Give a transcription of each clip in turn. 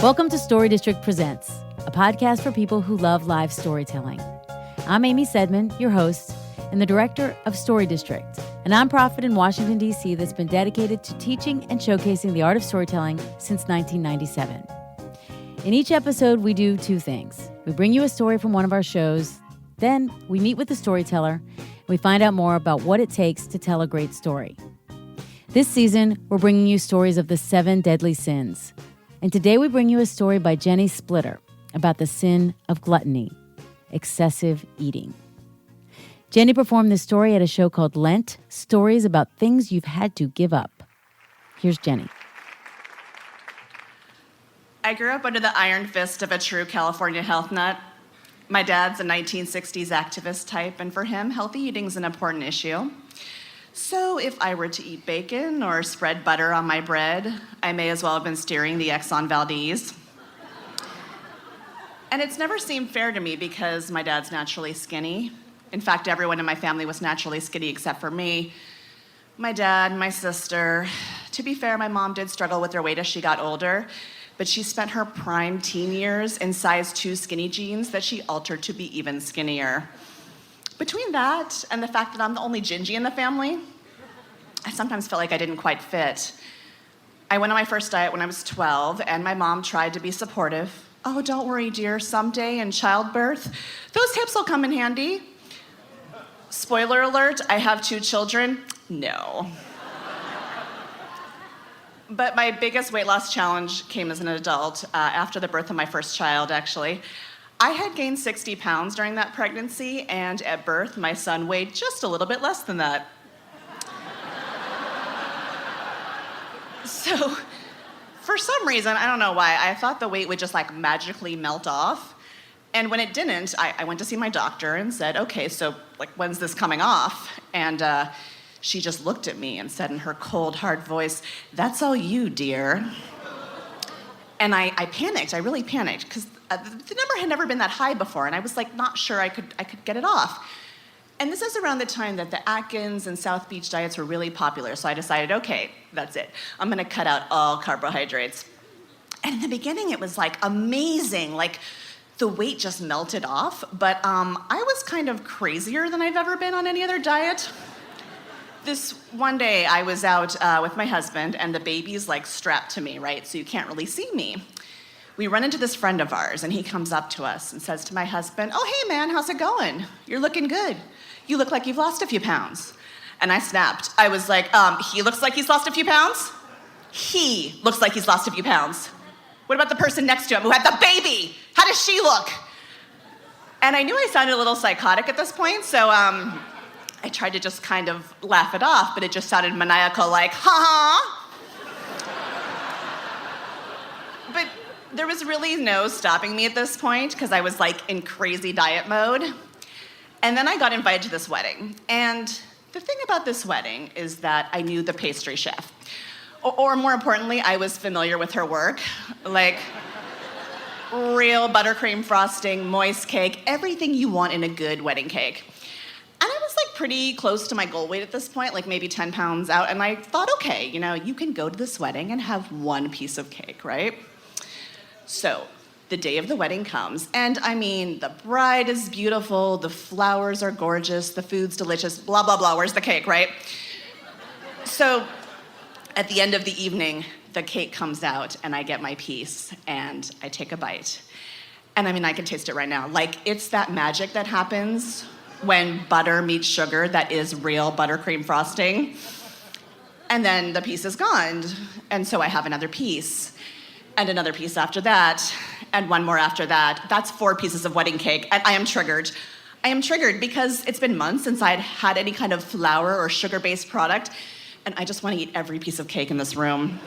Welcome to Story District Presents, a podcast for people who love live storytelling. I'm Amy Sedman, your host, and the director of Story District, a nonprofit in Washington, D.C. that's been dedicated to teaching and showcasing the art of storytelling since 1997. In each episode, we do two things. We bring you a story from one of our shows, then we meet with the storyteller, and we find out more about what it takes to tell a great story. This season, we're bringing you stories of the 7 deadly sins. And today we bring you a story by Jenny Splitter about the sin of gluttony, excessive eating. Jenny performed this story at a show called Lent, Stories About Things You've Had to Give Up. Here's Jenny. I grew up under the iron fist of a true California health nut. My dad's a 1960s activist type, and for him, healthy eating's an important issue. So if I were to eat bacon or spread butter on my bread, I may as well have been steering the Exxon Valdez. And it's never seemed fair to me because my dad's naturally skinny. In fact, everyone in my family was naturally skinny except for me. My dad, my sister. To be fair, my mom did struggle with her weight as she got older, but she spent her prime teen years in size 2 skinny jeans that she altered to be even skinnier. Between that and the fact that I'm the only gingy in the family, I sometimes felt like I didn't quite fit. I went on my first diet when I was 12, and my mom tried to be supportive. Oh, don't worry, dear, someday in childbirth, those hips will come in handy. Spoiler alert, I have 2 children. No. But my biggest weight loss challenge came as an adult, after the birth of my first child, actually. I had gained 60 pounds during that pregnancy, and at birth, my son weighed just a little bit less than that. So, for some reason, I don't know why, I thought the weight would just magically melt off. And when it didn't, I went to see my doctor and said, okay, so when's this coming off? And she just looked at me and said in her cold, hard voice, "That's all you, dear." And I panicked, I really panicked, because the number had never been that high before, and I was not sure I could get it off. And this is around the time that the Atkins and South Beach diets were really popular, so I decided, okay, that's it. I'm gonna cut out all carbohydrates. And in the beginning, it was amazing, the weight just melted off, but I was kind of crazier than I've ever been on any other diet. This one day, I was out with my husband, and the baby's strapped to me, right? So you can't really see me. We run into this friend of ours, and he comes up to us and says to my husband, "Oh, hey man, how's it going? You're looking good. You look like you've lost a few pounds." And I snapped. I was like, he looks like he's lost a few pounds? He looks like he's lost a few pounds. What about the person next to him who had the baby? How does she look? And I knew I sounded a little psychotic at this point, so I tried to just kind of laugh it off, but it just sounded maniacal, ha-ha. But there was really no stopping me at this point, because I was in crazy diet mode. And then I got invited to this wedding. And the thing about this wedding is that I knew the pastry chef. Or more importantly, I was familiar with her work. Real buttercream frosting, moist cake, everything you want in a good wedding cake. And I was pretty close to my goal weight at this point, maybe 10 pounds out. And I thought, okay, you can go to this wedding and have one piece of cake, right? So the day of the wedding comes, and the bride is beautiful, the flowers are gorgeous, the food's delicious, blah, blah, blah. Where's the cake, right? So at the end of the evening, the cake comes out, and I get my piece, and I take a bite. And I can taste it right now. It's that magic that happens when butter meets sugar that is real buttercream frosting. And then the piece is gone. And so I have another piece, and another piece after that, and one more after that. That's 4 pieces of wedding cake, and I am triggered. I am triggered because it's been months since I'd had any kind of flour or sugar-based product, and I just want to eat every piece of cake in this room.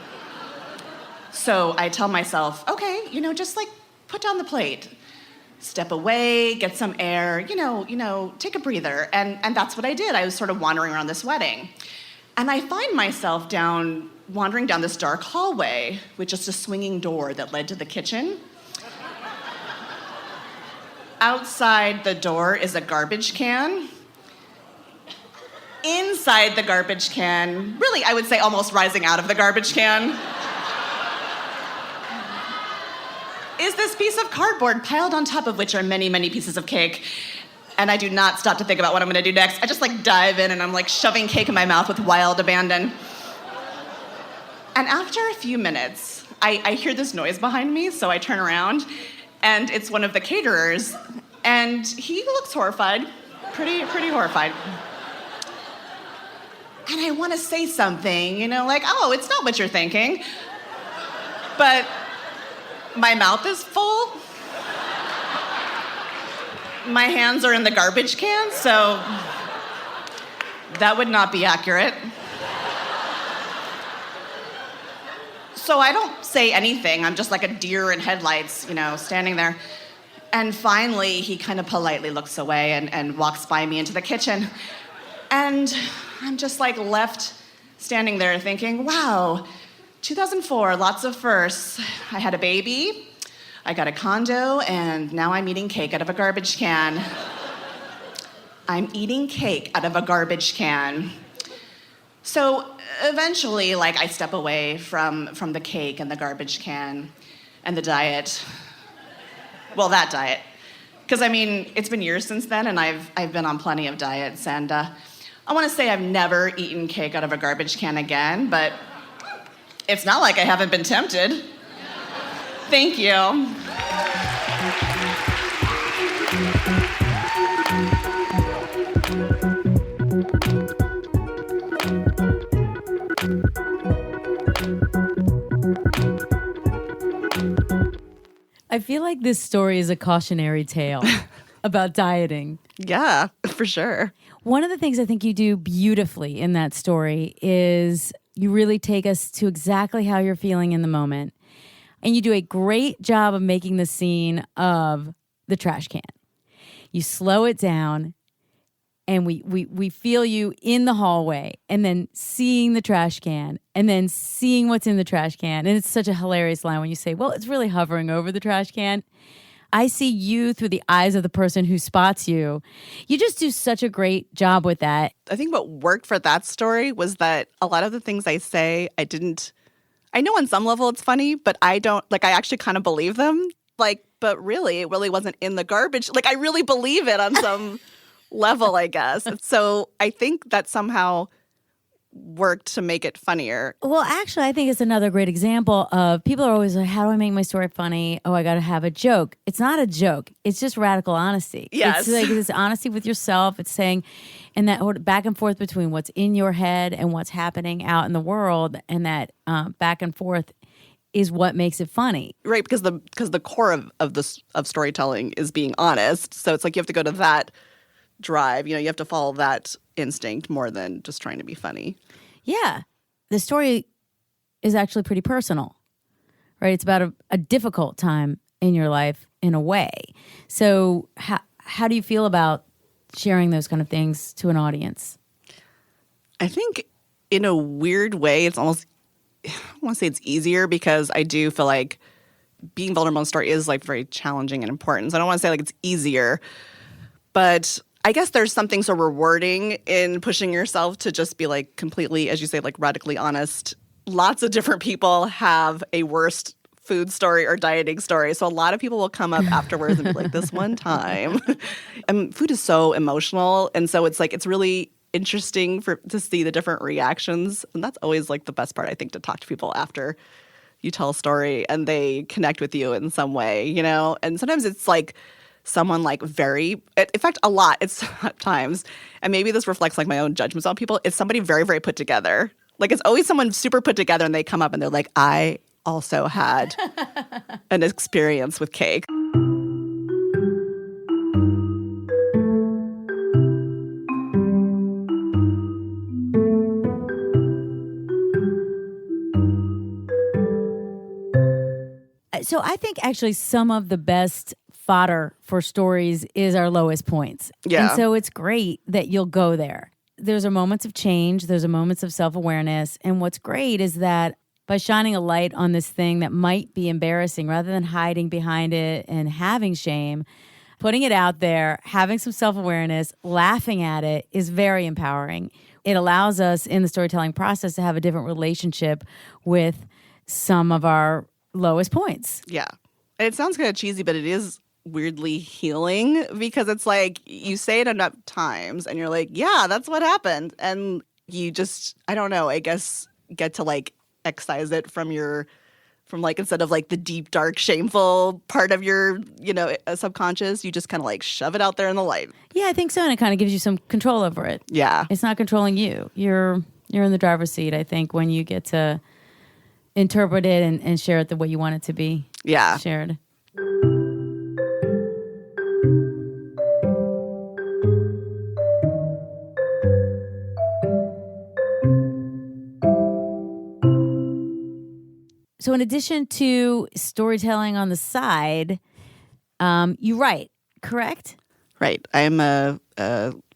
So I tell myself, okay, just put down the plate. Step away, get some air, take a breather. And that's what I did. I was sort of wandering around this wedding. And I find myself wandering down this dark hallway with just a swinging door that led to the kitchen. Outside the door is a garbage can. Inside the garbage can, really, I would say almost rising out of the garbage can, is this piece of cardboard piled on top of which are many, many pieces of cake. And I do not stop to think about what I'm gonna do next. I just dive in and I'm shoving cake in my mouth with wild abandon. And after a few minutes, I hear this noise behind me, so I turn around and it's one of the caterers and he looks horrified, pretty horrified. And I wanna say something, oh, it's not what you're thinking. But my mouth is full. My hands are in the garbage can, so that would not be accurate. So I don't say anything. I'm just like a deer in headlights, standing there. And finally, he kind of politely looks away and walks by me into the kitchen. And I'm just left standing there thinking, wow, 2004, lots of firsts. I had a baby, I got a condo, and now I'm eating cake out of a garbage can. I'm eating cake out of a garbage can. So eventually, I step away from the cake and the garbage can and the diet. Well, that diet. Because, it's been years since then, and I've been on plenty of diets, and I want to say I've never eaten cake out of a garbage can again, but it's not like I haven't been tempted. Thank you. I feel like this story is a cautionary tale about dieting. Yeah, for sure. One of the things I think you do beautifully in that story is you really take us to exactly how you're feeling in the moment. And you do a great job of making the scene of the trash can. You slow it down, and we feel you in the hallway, and then seeing the trash can, and then seeing what's in the trash can. And it's such a hilarious line when you say, well, it's really hovering over the trash can. I see you through the eyes of the person who spots you. You just do such a great job with that. I think what worked for that story was that a lot of the things I say, I know on some level it's funny, but I don't, I actually kind of believe them. But really, it really wasn't in the garbage. I really believe it on some level, I guess. So I think that somehow worked to make it funnier. Well, actually, I think it's another great example of people are always like, how do I make my story funny? Oh, I got to have a joke. It's not a joke. It's just radical honesty. Yes. It's this honesty with yourself. It's saying, and that back and forth between what's in your head and what's happening out in the world, and that back and forth is what makes it funny. Right, because the core of storytelling is being honest. So it's you have to go to that drive. You have to follow that instinct more than just trying to be funny. Yeah. The story is actually pretty personal, right? It's about a difficult time in your life in a way. So how do you feel about sharing those kind of things to an audience? I think in a weird way, it's almost, I want to say it's easier because I do feel like being vulnerable in a story is very challenging and important. So I don't want to say it's easier, but I guess there's something so rewarding in pushing yourself to just be completely, as you say, radically honest. Lots of different people have a worst food story or dieting story. So a lot of people will come up afterwards and be like, this one time. And food is so emotional. And so it's really interesting to see the different reactions. And that's always the best part, I think, to talk to people after you tell a story and they connect with you in some way, And sometimes it's someone very, in fact, a lot, it's at times, and maybe this reflects my own judgments on people, it's somebody very, very put together. It's always someone super put together and they come up and they're like, I also had an experience with cake. So I think actually some of the best fodder for stories is our lowest points. Yeah. And so it's great that you'll go there. There's moments of change. There's moments of self-awareness. And what's great is that by shining a light on this thing that might be embarrassing, rather than hiding behind it and having shame, putting it out there, having some self-awareness, laughing at it is very empowering. It allows us in the storytelling process to have a different relationship with some of our lowest points. Yeah. It sounds kind of cheesy, but it is weirdly healing because it's like you say it enough times and you're like, yeah, that's what happened. And you just, I don't know, I guess get to like excise it from like instead of like the deep, dark, shameful part of your, subconscious, you just kind of like shove it out there in the light. Yeah, I think so. And it kind of gives you some control over it. Yeah. It's not controlling you. You're in the driver's seat, I think, when you get to interpret it and share it the way you want it to be shared. So in addition to storytelling on the side, you write, correct? Right. I'm a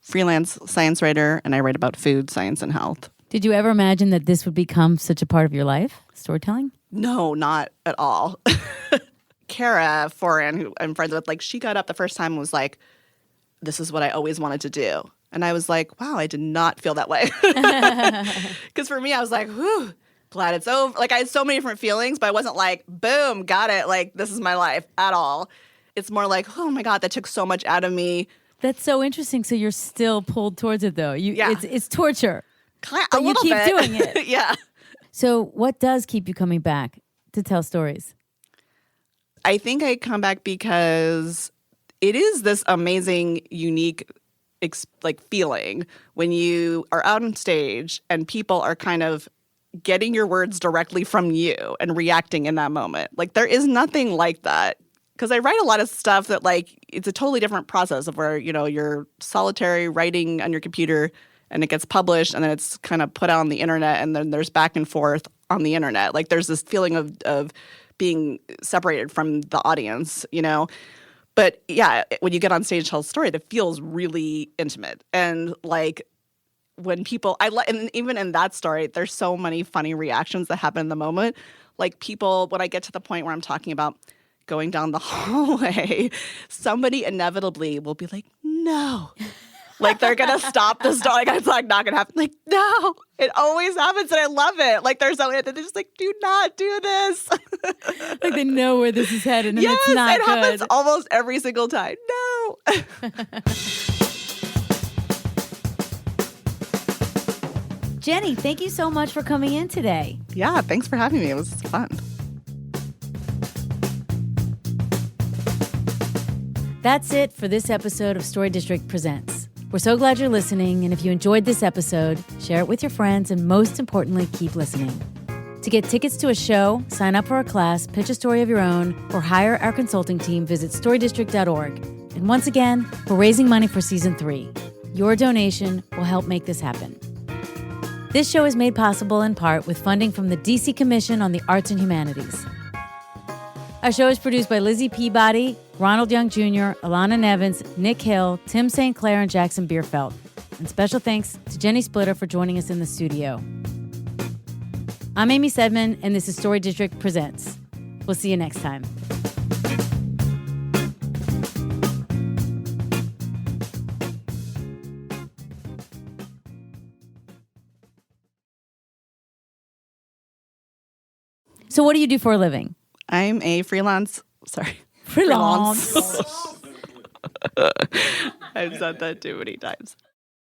freelance science writer, and I write about food, science, and health. Did you ever imagine that this would become such a part of your life, storytelling? No, not at all. Kara Foran, who I'm friends with, like, she got up the first time and was like, this is what I always wanted to do. And I was like, wow, I did not feel that way. Because for me, I was like, whew, glad it's over. Like, I had so many different feelings, but I wasn't like, boom, got it. Like, this is my life at all. It's more like, oh my God, that took so much out of me. That's so interesting. So you're still pulled towards it, though. It's torture. But you keep bit. doing it. Yeah. So what does keep you coming back to tell stories? I think I come back because it is this amazing, unique feeling when you are out on stage and people are kind of getting your words directly from you and reacting in that moment. Like, there is nothing like that. Because I write a lot of stuff that, like, it's a totally different process of where, you're solitary writing on your computer and it gets published and then it's kind of put out on the internet and then there's back and forth on the internet. Like, there's this feeling of being separated from the audience, But yeah, when you get on stage and tell a story, it feels really intimate. And like when people, and even in that story, there's so many funny reactions that happen in the moment. Like people, when I get to the point where I'm talking about going down the hallway, somebody inevitably will be like, no. Like, they're going to stop the story. Like, it's like not going to happen. Like, no. It always happens, and I love it. Like, there's something that they're just like, do not do this. Like, they know where this is headed, and it's not it good. Happens almost every single time. No. Jenny, thank you so much for coming in today. Yeah, thanks for having me. It was fun. That's it for this episode of Story District Presents. We're so glad you're listening, and if you enjoyed this episode, share it with your friends, and most importantly, keep listening. To get tickets to a show, sign up for a class, pitch a story of your own, or hire our consulting team, visit storydistrict.org. And once again, we're raising money for Season 3. Your donation will help make this happen. This show is made possible in part with funding from the DC Commission on the Arts and Humanities. Our show is produced by Lizzie Peabody, Ronald Young Jr., Ilana Nevins, Nick Hill, Tim St. Clair, and Jackson Bierfeldt. And special thanks to Jenny Splitter for joining us in the studio. I'm Amy Sedman, and this is Story District Presents. We'll see you next time. So what do you do for a living? I'm a freelance. Freelance. I've said that too many times.